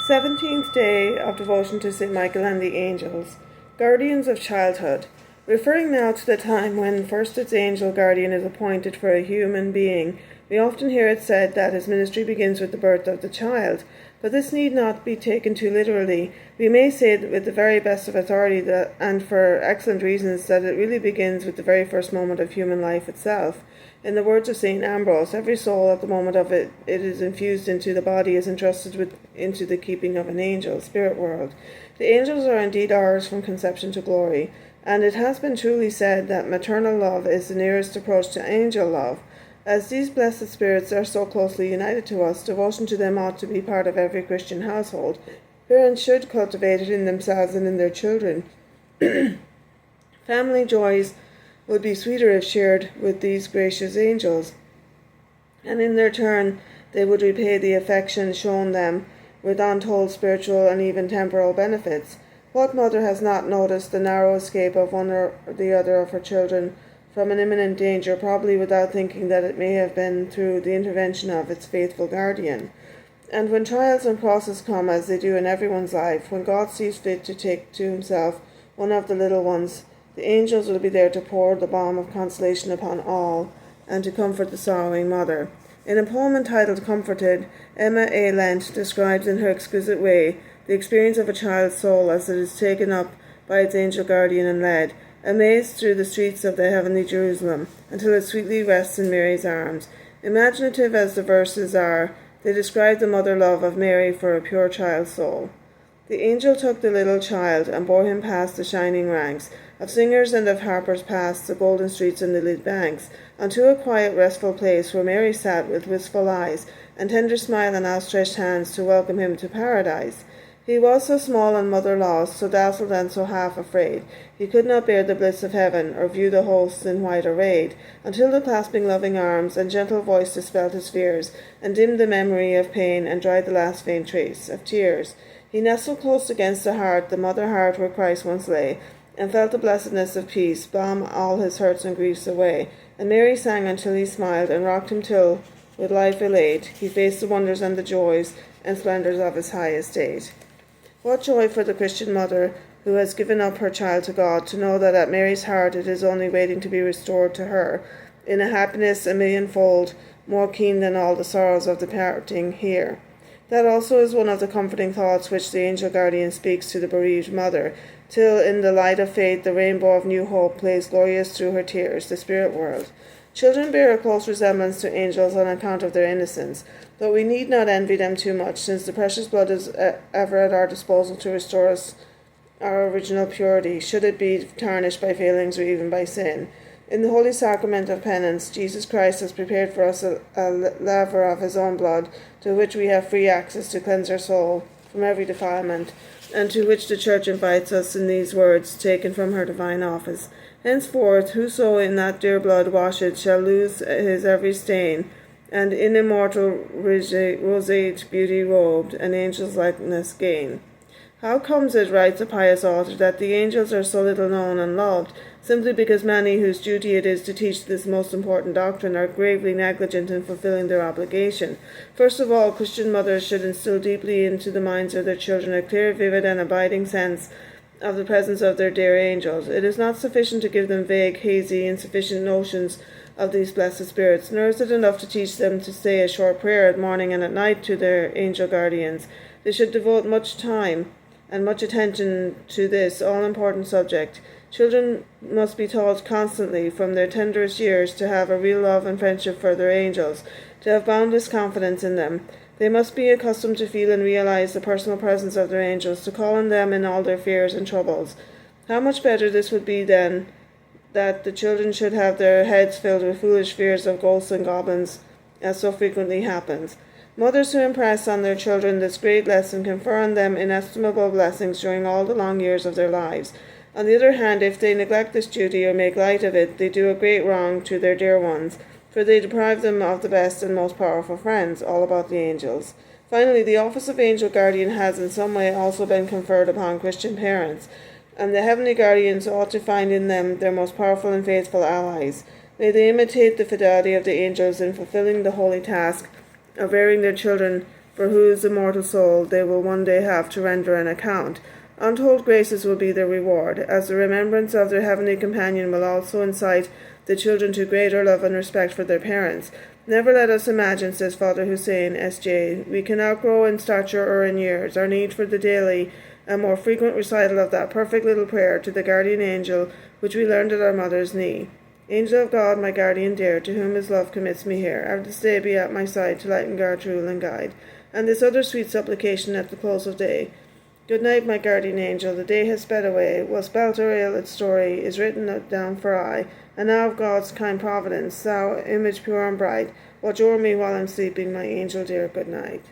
17th day of devotion to St. Michael and the Angels. Guardians of Childhood. Referring now to the time when first its angel guardian is appointed for a human being, we often hear it said that his ministry begins with the birth of the child, but this need not be taken too literally. We may say with the very best of authority that, and for excellent reasons, that it really begins with the very first moment of human life itself. In the words of St. Ambrose, every soul at the moment of it is infused into the body is entrusted into the keeping of an angel, spirit world. The angels are indeed ours from conception to glory, and it has been truly said that maternal love is the nearest approach to angel love. As these blessed spirits are so closely united to us, devotion to them ought to be part of every Christian household. Parents should cultivate it in themselves and in their children. Family joys would be sweeter if shared with these gracious angels, and in their turn they would repay the affection shown them with untold spiritual and even temporal benefits. What mother has not noticed the narrow escape of one or the other of her children from an imminent danger, probably without thinking that it may have been through the intervention of its faithful guardian? And when trials and crosses come, as they do in everyone's life, when God sees fit to take to himself one of the little ones, the angels will be there to pour the balm of consolation upon all and to comfort the sorrowing mother. In a poem entitled Comforted, Emma A. Lent describes in her exquisite way the experience of a child's soul as it is taken up by its angel guardian and led, amazed through the streets of the heavenly Jerusalem, until it sweetly rests in Mary's arms. Imaginative as the verses are, they describe the mother love of Mary for a pure child's soul. The angel took the little child and bore him past the shining ranks of singers and of harpers, past the golden streets and lilied banks, unto a quiet, restful place where Mary sat with wistful eyes and tender smile and outstretched hands to welcome him to paradise. He was so small and mother lost, so dazzled and so half afraid, he could not bear the bliss of heaven, or view the hosts in white arrayed, until the clasping loving arms and gentle voice dispelled his fears, and dimmed the memory of pain, and dried the last faint trace of tears. He nestled close against the heart, the mother heart where Christ once lay, and felt the blessedness of peace, balm all his hurts and griefs away. And Mary sang until he smiled, and rocked him till, with life elate, he faced the wonders and the joys and splendours of his high estate. What joy for the Christian mother who has given up her child to God, to know that at Mary's heart it is only waiting to be restored to her, in a happiness a millionfold more keen than all the sorrows of the parting here. That also is one of the comforting thoughts which the angel guardian speaks to the bereaved mother, till in the light of faith the rainbow of new hope plays glorious through her tears, the spirit world. Children bear a close resemblance to angels on account of their innocence, but we need not envy them too much, since the precious blood is ever at our disposal to restore us our original purity, should it be tarnished by failings or even by sin. In the holy sacrament of penance, Jesus Christ has prepared for us a laver of his own blood, to which we have free access to cleanse our soul from every defilement, and to which the Church invites us in these words, taken from her divine office. Henceforth, whoso in that dear blood washeth shall lose his every stain, and in immortal roseate beauty robed, an angel's likeness gain. How comes it, writes a pious author, that the angels are so little known and loved? Simply because many whose duty it is to teach this most important doctrine are gravely negligent in fulfilling their obligation. First of all, Christian mothers should instill deeply into the minds of their children a clear, vivid, and abiding sense of the presence of their dear angels. It is not sufficient to give them vague, hazy, insufficient notions of these blessed spirits, nor is it enough to teach them to say a short prayer at morning and at night to their angel guardians. They should devote much time and much attention to this all-important subject. Children must be taught constantly, from their tenderest years, to have a real love and friendship for their angels, to have boundless confidence in them. They must be accustomed to feel and realize the personal presence of their angels, to call on them in all their fears and troubles. How much better this would be then that the children should have their heads filled with foolish fears of ghosts and goblins, as so frequently happens. Mothers who impress on their children this great lesson confer on them inestimable blessings during all the long years of their lives. On the other hand, if they neglect this duty or make light of it, they do a great wrong to their dear ones, for they deprive them of the best and most powerful friends, all about the angels. Finally, the office of angel guardian has in some way also been conferred upon Christian parents, and the heavenly guardians ought to find in them their most powerful and faithful allies. May they imitate the fidelity of the angels in fulfilling the holy task of rearing their children for whose immortal soul they will one day have to render an account. Untold graces will be their reward, as the remembrance of their heavenly companion will also incite the children to greater love and respect for their parents. Never let us imagine, says Father Hussein, S.J., we can outgrow in stature or in years our need for the daily and more frequent recital of that perfect little prayer to the guardian angel which we learned at our mother's knee. Angel of God, my guardian dear, to whom his love commits me here, ever this day be at my side to lighten, guard, rule, and guide. And this other sweet supplication at the close of day. Good night, my guardian angel, the day has sped away, while spelt or ill its story is written down for aye, and now of God's kind providence, thou image pure and bright, watch o'er me while I'm sleeping, my angel dear, good night.